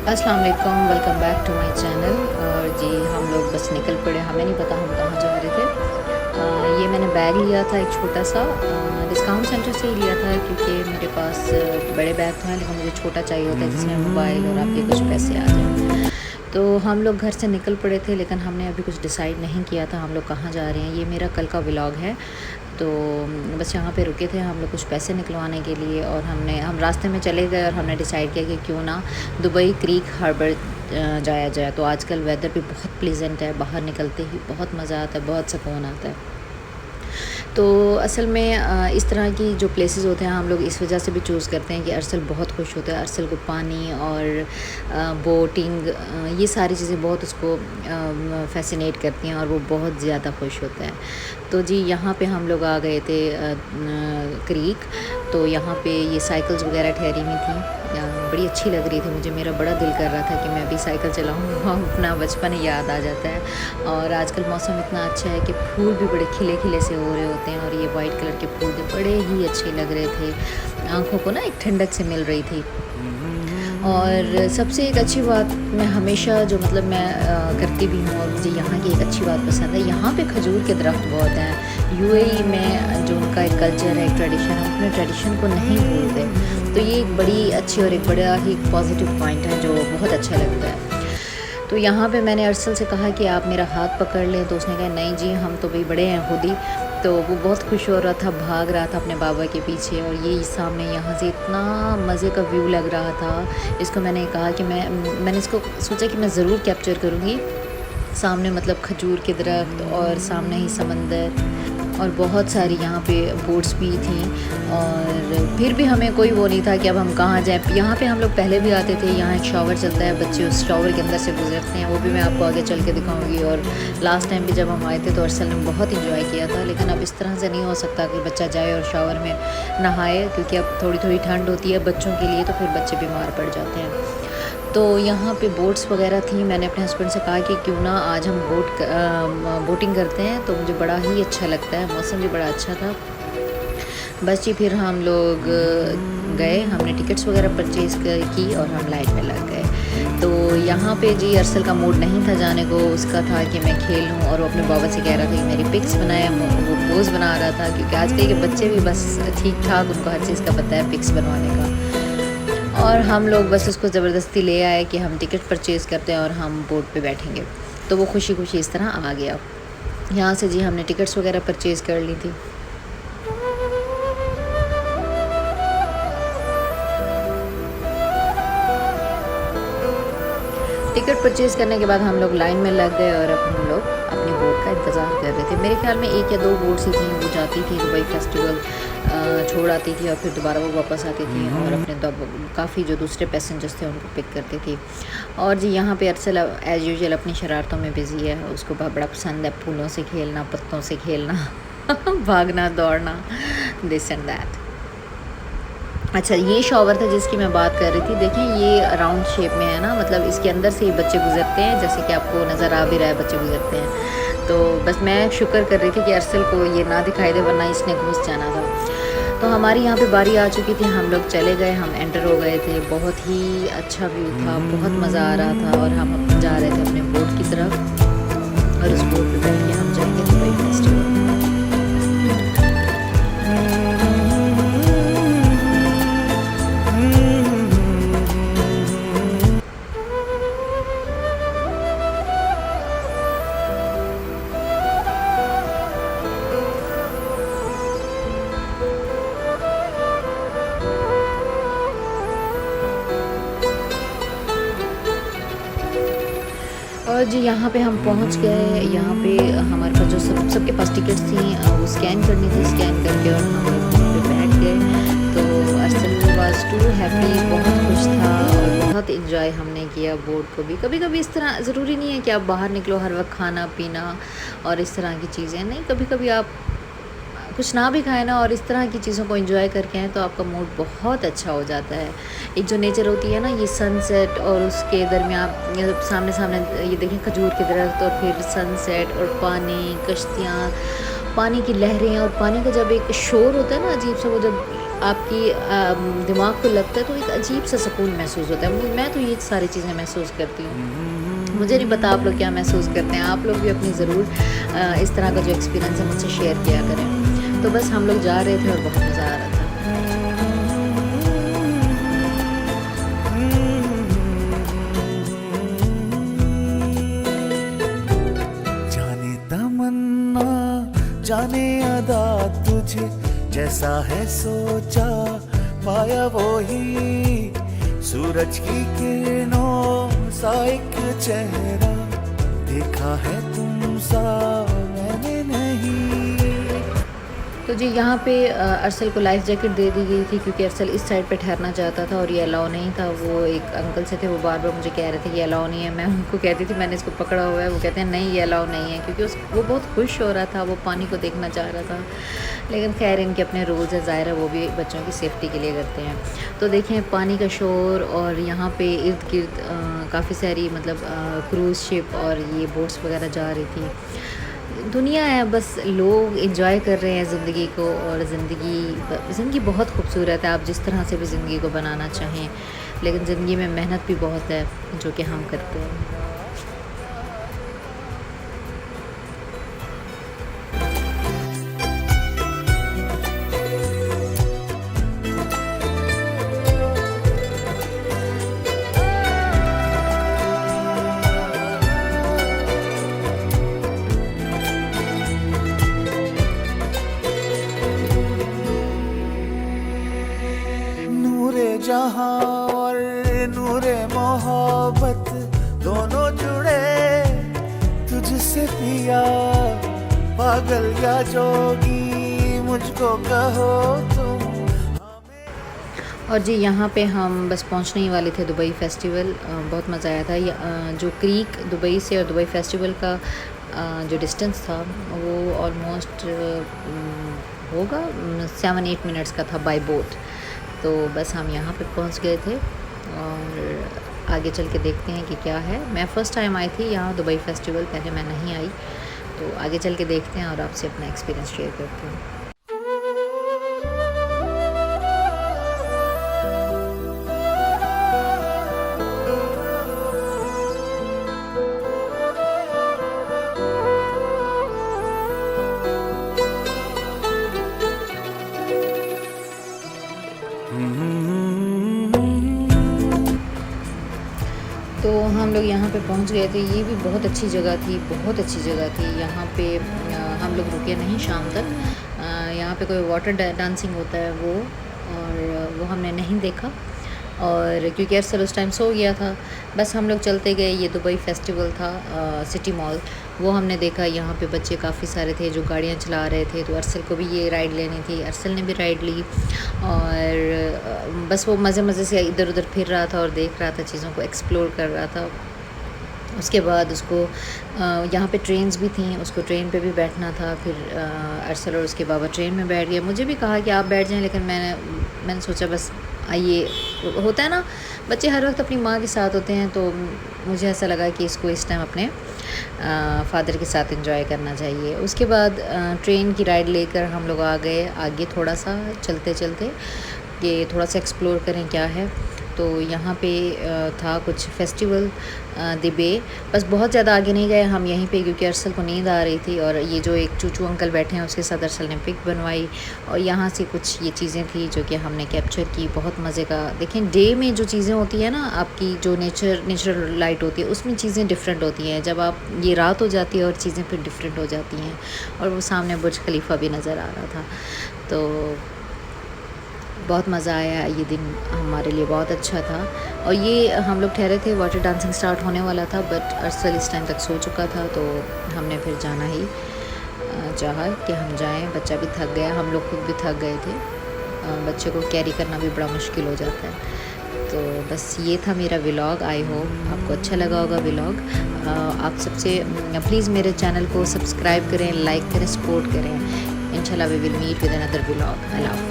अस्सलाम वालेकुम, welcome back to my channel. और जी हम लोग बस निकल पड़े, हमें नहीं पता हम कहाँ जा रहे थे। ये मैंने बैग लिया था एक छोटा सा, डिस्काउंट सेंटर से ही लिया था क्योंकि मेरे पास बड़े बैग तो हैं लेकिन मुझे छोटा चाहिए होता है जिसमें मोबाइल और आपके कुछ पैसे आ जाए। तो हम लोग घर से निकल पड़े थे लेकिन हमने अभी कुछ डिसाइड नहीं किया था हम लोग कहाँ जा रहे हैं। ये मेरा कल का व्लॉग है। तो बस यहाँ पे रुके थे हम लोग कुछ पैसे निकलवाने के लिए, और हम रास्ते में चले गए और हमने डिसाइड किया कि क्यों ना दुबई क्रीक हार्बर जाया जाए। तो आजकल वेदर भी बहुत प्लीजेंट है, बाहर निकलते ही बहुत मज़ा आता है, बहुत सुकून आता है। तो असल में इस तरह की जो प्लेसेस होते हैं हम लोग इस वजह से भी चूज़ करते हैं कि अरसल बहुत खुश होता है। अरसल को पानी और बोटिंग, ये सारी चीज़ें बहुत उसको फैसिनेट करती हैं और वो बहुत ज़्यादा खुश होता है। तो जी यहाँ पे हम लोग आ गए थे क्रीक। तो यहाँ पे ये साइकिल्स वगैरह ठहरी हुई थी, बड़ी अच्छी लग रही थी मुझे। मेरा बड़ा दिल कर रहा था कि मैं भी साइकिल चलाऊँ अपना बचपन याद आ जाता है। और आजकल मौसम इतना अच्छा है कि फूल भी बड़े खिले खिले से हो रहे होते हैं, और ये वाइट कलर के फूल भी बड़े ही अच्छे लग रहे थे, आँखों को ना एक ठंडक से मिल रही थी। और सबसे एक अच्छी बात मैं हमेशा जो मतलब मैं करती भी हूँ, और मुझे यहाँ की एक अच्छी बात पसंद है, यहाँ पे खजूर के दरख्त बहुत हैं। यूएई में जो उनका एक कल्चर है, एक ट्रेडिशन है, अपने ट्रेडिशन को नहीं भूलते। तो ये एक बड़ी अच्छी और एक बड़ा ही पॉजिटिव पॉइंट है जो बहुत अच्छा लगता है। तो यहाँ पे मैंने अरसल से कहा कि आप मेरा हाथ पकड़ लें, तो उसने कहा नहीं जी हम तो भाई बड़े हैं खुद ही। तो वो बहुत खुश हो रहा था, भाग रहा था अपने बाबा के पीछे, और ये सामने यहाँ से इतना मज़े का व्यू लग रहा था। इसको मैंने कहा कि मैंने इसको सोचा कि मैं ज़रूर कैप्चर करूँगी। सामने मतलब खजूर के दरख्त और सामने ही समंदर, और बहुत सारी यहाँ पे बोट्स भी थी। और फिर भी हमें कोई वो नहीं था कि अब हम कहाँ जाएं। यहाँ पे हम लोग पहले भी आते थे, यहाँ एक शॉवर चलता है, बच्चे उस शॉवर के अंदर से गुजरते हैं, वो भी मैं आपको आगे चल के दिखाऊंगी। और लास्ट टाइम भी जब हम आए थे तो अरसल ने बहुत इंजॉय किया था, लेकिन अब इस तरह से नहीं हो सकता कि बच्चा जाए और शॉवर में नहाए, क्योंकि अब थोड़ी थोड़ी ठंड होती है बच्चों के लिए, तो फिर बच्चे बीमार पड़ जाते हैं। तो यहाँ पे बोट्स वगैरह थी। मैंने अपने हस्बैंड से कहा कि क्यों ना आज हम बोटिंग करते हैं, तो मुझे बड़ा ही अच्छा लगता है, मौसम भी बड़ा अच्छा था। बस जी फिर हम लोग गए, हमने टिकट्स वगैरह परचेज़ की और हम लाइन में लग गए। तो यहाँ पे जी अरसल का मूड नहीं था जाने को, उसका था कि मैं खेलूँ, और वो अपने बाबा से कह रहा था कि मेरी पिक्स बनाए, वो पोज़ बना रहा था, क्योंकि आजकल के बच्चे भी बस ठीक ठाक उनको हर चीज़ का पता है पिक्स बनवाने का। और हम लोग बस उसको ज़बरदस्ती ले आए कि हम टिकट परचेज़ करते हैं और हम बोट पे बैठेंगे। तो वो खुशी खुशी इस तरह आ गया। यहाँ से जी हमने टिकट्स वगैरह परचेज़ कर ली थी। टिकट परचेज़ करने के बाद हम लोग लाइन में लग गए और अब हम लोग अपनी बोट का इंतज़ार कर रहे थे। मेरे ख्याल में एक या दो बोट्स ही थी, वो जाती थी दुबई फेस्टिवल छोड़ आती थी और फिर दोबारा वो वापस आती थी, और अपने काफ़ी जो दूसरे पैसेंजर्स थे उनको पिक करती थी। और जी यहाँ पे अरसल एज़ यूजुअल अपनी शरारतों में बिज़ी है, उसको बड़ा पसंद है फूलों से खेलना, पत्तों से खेलना भागना दौड़ना, दिस एंड दैट। अच्छा ये शॉवर था जिसकी मैं बात कर रही थी। देखें ये राउंड शेप में है ना, मतलब इसके अंदर से ही बच्चे गुजरते हैं, जैसे कि आपको नज़र आ भी रहा है बच्चे गुजरते हैं। तो बस मैं शुक्र कर रही थी कि अरसल को ये ना दिखाई दे, वरना इसने घुस जाना था। तो हमारी यहाँ पे बारी आ चुकी थी, हम लोग चले गए, हम एंटर हो गए थे। बहुत ही अच्छा व्यू था, बहुत मज़ा आ रहा था, और हम जा रहे थे अपने बोट की तरफ, और उस बोट पर बैठ के हम जाएंगे दुबई फेस्टिवल। और जी यहाँ पे हम पहुँच गए। यहाँ पे हमारे पास जो सबके पास टिकट्स थी वो स्कैन करनी थी, स्कैन करके और हम लोग वहाँ पे बैठ गए। तो अरसल वाज टू हैप्पी, बहुत खुश था, और बहुत इन्जॉय हमने किया बोट को भी। कभी कभी इस तरह ज़रूरी नहीं है कि आप बाहर निकलो हर वक्त खाना पीना और इस तरह की चीज़ें, नहीं, कभी कभी आप कुछ ना भी खाएं ना और इस तरह की चीज़ों को एंजॉय करके आएँ तो आपका मूड बहुत अच्छा हो जाता है। एक जो नेचर होती है ना, ये सनसेट और उसके दरमियान ये सामने सामने ये देखें खजूर के दरख्त, और फिर सनसेट और पानी, कश्तियाँ, पानी की लहरें, और पानी का जब एक शोर होता है ना अजीब सा, वो जब आपकी दिमाग को लगता है तो एक अजीब सा सुकून महसूस होता है। मैं तो ये सारी चीज़ें महसूस करती हूँ। मुझे नहीं पता आप लोग क्या महसूस करते हैं। आप लोग भी अपनी ज़रूर इस तरह का जो एक्सपीरियंस है मुझसे शेयर किया करें। तो बस हम लोग जा रहे थे और बहुत मज़ा आ रहा था। जाने तमन्ना जाने अदा तुझे जैसा है सोचा पाया वो ही सूरज की किरणों सा एक चेहरा देखा है तुम सा मैंने नहीं। तो जी यहाँ पे अरसल को लाइफ जैकेट दे दी गई थी क्योंकि अरसल इस साइड पे ठहरना चाहता था और ये अलाउ नहीं था। वो एक अंकल से थे, वो बार बार मुझे कह रहे थे कि अलाउ नहीं है। मैं उनको कहती थी मैंने इसको पकड़ा हुआ है, वो कहते हैं नहीं ये अलाउ नहीं है, क्योंकि वो बहुत खुश हो रहा था, वो पानी को देखना चाह रहा था। लेकिन खैर इनके अपने रूल्स है, ज़ाहिर है वो भी बच्चों की सेफ्टी के लिए करते हैं। तो देखें पानी का शोर और यहाँ पे इर्द गिर्द काफ़ी सारी मतलब क्रूज़ शिप और ये बोट्स वगैरह जा रही थी। दुनिया है, बस लोग एंजॉय कर रहे हैं ज़िंदगी को। और ज़िंदगी बहुत खूबसूरत है, आप जिस तरह से भी ज़िंदगी को बनाना चाहें, लेकिन ज़िंदगी में मेहनत भी बहुत है जो कि हम करते हैं। नूरे जहां और नूरे मोहब्बत दोनों जुड़े तुझसे पिया पागल या जोगी मुझको कहो तुम। और जी यहाँ पे हम बस पहुँचने ही वाले थे दुबई फेस्टिवल। बहुत मज़ा आया था। जो क्रीक दुबई से और दुबई फेस्टिवल का जो डिस्टेंस था वो ऑलमोस्ट होगा 7-8 मिनट्स का था बाय बोट। तो बस हम यहाँ पे पहुँच गए थे और आगे चल के देखते हैं कि क्या है। मैं फ़र्स्ट टाइम आई थी यहाँ दुबई फेस्टिवल, पहले मैं नहीं आई। तो आगे चल के देखते हैं और आपसे अपना एक्सपीरियंस शेयर करते हैं। तो हम लोग यहाँ पे पहुँच गए थे। ये भी बहुत अच्छी जगह थी, बहुत अच्छी जगह थी। यहाँ पे हम लोग रुके नहीं शाम तक। यहाँ पे कोई वाटर डांसिंग होता है वो, और वो हमने नहीं देखा। और क्योंकि अरसल उस टाइम सो गया था, बस हम लोग चलते गए। ये दुबई फेस्टिवल था, सिटी मॉल, वो हमने देखा। यहाँ पे बच्चे काफ़ी सारे थे जो गाड़ियाँ चला रहे थे, तो अरसल को भी ये राइड लेनी थी। अरसल ने भी राइड ली और बस वो मज़े मज़े से इधर उधर फिर रहा था और देख रहा था, चीज़ों को एक्सप्लोर कर रहा था। उसके बाद उसको यहाँ पे ट्रेन्स भी थी, उसको ट्रेन पे भी बैठना था। फिर अरसल और उसके बाबा ट्रेन में बैठ गए। मुझे भी कहा कि आप बैठ जाएं, लेकिन मैंने सोचा बस आइए, होता है ना बच्चे हर वक्त अपनी माँ के साथ होते हैं, तो मुझे ऐसा लगा कि इसको इस टाइम अपने फादर के साथ एंजॉय करना चाहिए। उसके बाद ट्रेन की राइड लेकर हम लोग आ गए आगे, थोड़ा सा चलते चलते कि थोड़ा सा एक्सप्लोर करें क्या है। तो यहाँ पे था कुछ फेस्टिवल दिबे, बस बहुत ज़्यादा आगे नहीं गए हम यहीं पे, क्योंकि अरसल को नींद आ रही थी। और ये जो एक चूचू अंकल बैठे हैं उसके साथ अरसल ने पिक बनवाई, और यहाँ से कुछ ये चीज़ें थी जो कि हमने कैप्चर की। बहुत मज़े का, देखें डे में जो चीज़ें होती है ना, आपकी जो नेचुरल लाइट होती है उसमें चीज़ें डिफरेंट होती हैं। जब आप ये रात हो जाती है और चीज़ें फिर डिफरेंट हो जाती हैं। और वो सामने बुर्ज खलीफा भी नज़र आ रहा था। तो बहुत मज़ा आया, ये दिन हमारे लिए बहुत अच्छा था। और ये हम लोग ठहरे थे, वाटर डांसिंग स्टार्ट होने वाला था, बट अरसल इस टाइम तक सो चुका था, तो हमने फिर जाना ही चाहा कि हम जाएं। बच्चा भी थक गया, हम लोग खुद भी थक गए थे। बच्चे को कैरी करना भी बड़ा मुश्किल हो जाता है। तो बस ये था मेरा व्लॉग। आई होप आपको अच्छा लगा होगा व्लॉग। आप सबसे प्लीज़ मेरे चैनल को सब्सक्राइब करें, लाइक करें, सपोर्ट करें। इंशाल्लाह we will meet with another vlog. Allah.